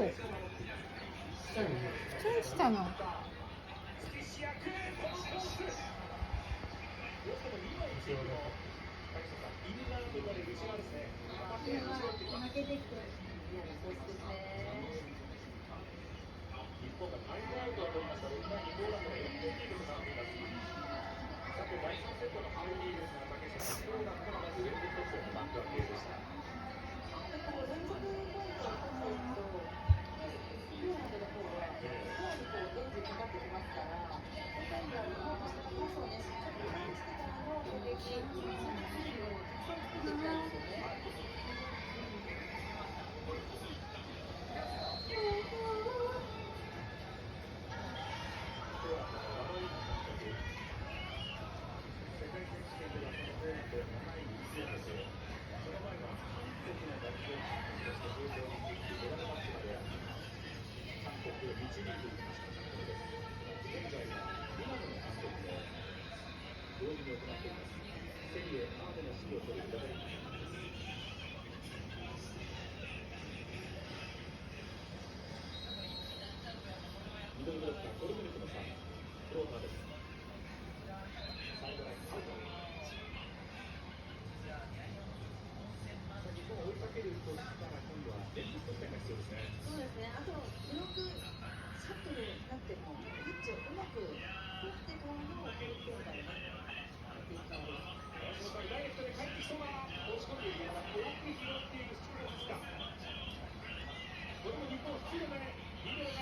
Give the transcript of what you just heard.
오! 춘치잖아.そうですね。あとブロックシャットルになってもピッチをうまく取ってからのフル展開になっていきたいです。ダイレクトで帰ってきそうな押し込んでいるようなブロック拾っているスチールですか。これも日本スチールで